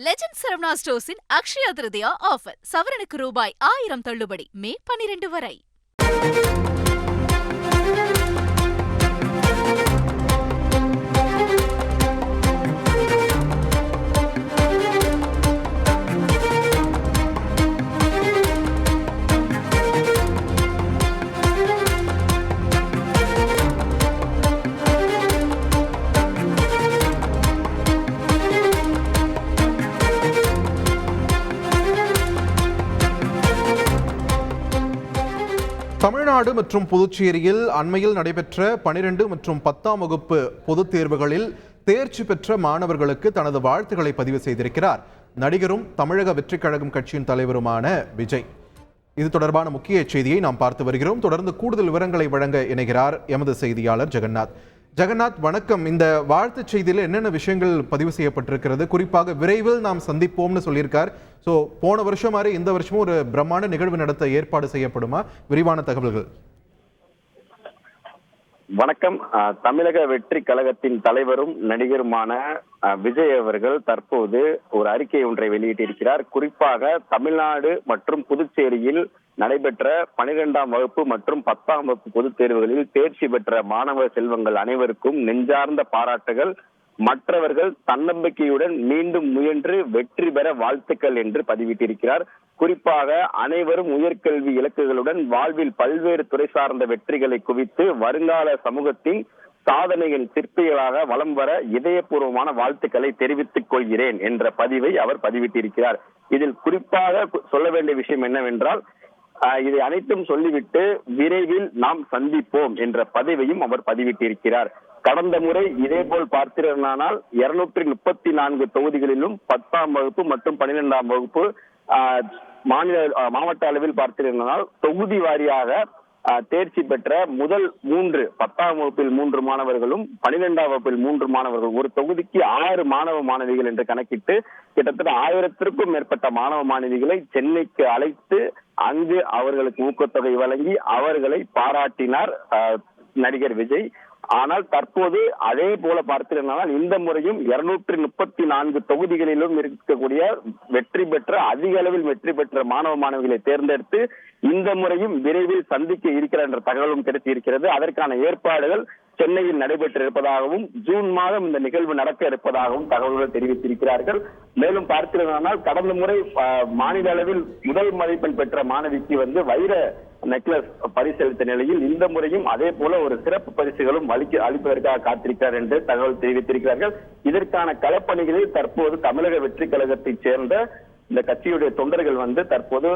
Legend Saravana ஸ்டோர்ஸின் Akshaya Tritiya offer. சவரனுக்கு ரூபாய் 1000 தள்ளுபடி. மே 12 வரை. தமிழ்நாடு மற்றும் புதுச்சேரியில் அண்மையில் நடைபெற்ற 12 மற்றும் 10ஆம் வகுப்பு பொதுத் தேர்வுகளில் தேர்ச்சி பெற்ற மாணவர்களுக்கு தனது வாழ்த்துக்களை பதிவு செய்திருக்கிறார் நடிகரும் தமிழக வெற்றிக் கழகம் கட்சியின் தலைவருமான விஜய். இது தொடர்பான முக்கிய செய்தியை நாம் பார்த்து வருகிறோம். தொடர்ந்து கூடுதல் விவரங்களை வழங்க இணைகிறார் எமது செய்தியாளர் ஜெகநாத். ஜெகநாத், வணக்கம். இந்த வாழ்த்து செய்தியில் என்னென்ன விஷயங்கள் பதிவு செய்யப்பட்டிருக்கிறது? குறிப்பாக விரைவில் நாம் சந்திப்போம்னு சொல்லியிருக்கார். ஸோ போன வருஷம் மாதிரி இந்த வருஷமும் ஒரு பிரம்மாண்ட நிகழ்வு நடத்த ஏற்பாடு செய்யப்படுமா? விரிவான தகவல்கள். வணக்கம். தமிழக வெற்றி கழகத்தின் தலைவரும் நடிகருமான விஜய் அவர்கள் தற்போது ஒரு அறிக்கை ஒன்றை வெளியிட்டிருக்கிறார். குறிப்பாக தமிழ்நாடு மற்றும் புதுச்சேரியில் நடைபெற்ற 12ஆம் வகுப்பு மற்றும் 10ஆம் வகுப்பு பொதுத் தேர்வுகளில் தேர்ச்சி பெற்ற மாணவ செல்வங்கள் அனைவருக்கும் நெஞ்சார்ந்த பாராட்டுகள். மற்றவர்கள் தன்னம்பிக்கையுடன் மீண்டும் முயன்று வெற்றி பெற வாழ்த்துக்கள் என்று பதிவிட்டிருக்கிறார். குறிப்பாக அனைவரும் உயர்கல்வி இலக்குகளுடன் வாழ்வில் பல்வேறு துறை சார்ந்த வெற்றிகளை குவித்து வருங்கால சமூகத்தின் சாதனையின் சிற்பிகளாக வலம் வர இதயபூர்வமான வாழ்த்துக்களை தெரிவித்துக் கொள்கிறேன் என்ற பதிவை அவர் பதிவிட்டிருக்கிறார். இதில் குறிப்பாக சொல்ல வேண்டிய விஷயம் என்னவென்றால், இதை அனைத்தும் சொல்லிவிட்டு விரைவில் நாம் சந்திப்போம் என்ற பதிவையும் அவர் பதிவிட்டிருக்கிறார். கடந்த முறை இதேபோல் பார்த்தீர்களானால் 234 தொகுதிகளிலும் 10ஆம் வகுப்பு மற்றும் 12ஆம் வகுப்பு மாவட்ட அளவில் பார்த்தீர்களானால் தொகுதி வாரியாக தேர்ச்சி பெற்ற முதல் 10ஆம் வகுப்பில் 3 மாணவர்களும் 12ஆம் வகுப்பில் 3 மாணவர்கள், ஒரு தொகுதிக்கு 6 மாணவ மாணவிகள் என்று கணக்கிட்டு கிட்டத்தட்ட 1000த்திற்கும் மேற்பட்ட மாணவ மாணவிகளை சென்னைக்கு அழைத்து அங்கு அவர்களுக்கு ஊக்கத்தொகை வழங்கி அவர்களை பாராட்டினார் நடிகர் விஜய். ஆனால் தற்போது அதே போல பார்த்தீர்கள், இந்த முறையும் 234 தொகுதிகளிலும் இருக்கக்கூடிய வெற்றி பெற்ற அதிக அளவில் வெற்றி பெற்ற மாணவ மாணவிகளை தேர்ந்தெடுத்து இந்த முறையும் விரைவில் சந்திக்க இருக்கிற என்ற தகவலும் கிடைத்திருக்கிறது. அதற்கான ஏற்பாடுகள் சென்னையில் நடைபெற்றிருப்பதாகவும் ஜூன் மாதம் இந்த நிகழ்வு நடக்க இருப்பதாகவும் தகவல்கள் தெரிவித்திருக்கிறார்கள். மேலும் பார்த்தீர்கள், கடந்த முறை மாநில அளவில் முதல் மதிப்பெண் பெற்ற மாணவிக்கு வைர நெக்லஸ் பரிசளித்த நிலையில் இந்த முறையும் அதே போல ஒரு சிறப்பு பரிசுகளும் அளிப்பதற்காக காத்திருக்கிறார் என்று தகவல் தெரிவித்திருக்கிறார்கள். இதற்கான களப்பணிகளில் தற்போது தமிழக வெற்றி கழகத்தைச் சேர்ந்த இந்த கட்சியுடைய தொண்டர்கள் தற்போது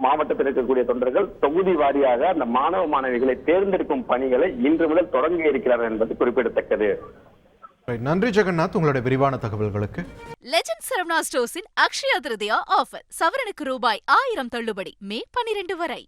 மாவட்டத்தில் இருக்கக்கூடிய தொண்டர்கள் தொகுதி வாரியாக அந்த மாணவ மாணவிகளை தேர்ந்தெடுக்கும் பணிகளை இன்று முதல் தொடங்க இருக்கிறார்கள் என்பது குறிப்பிடத்தக்கது. நன்றி ஜெகநாத், உங்களுடைய விரிவான தகவல்களுக்கு. லெஜண்ட் சரவணா ஸ்டோர்ஸின் அக்ஷயா திருதியா ஆஃபர். சவரனுக்கு ரூபாய் 1000 தள்ளுபடி. மே 12 வரை.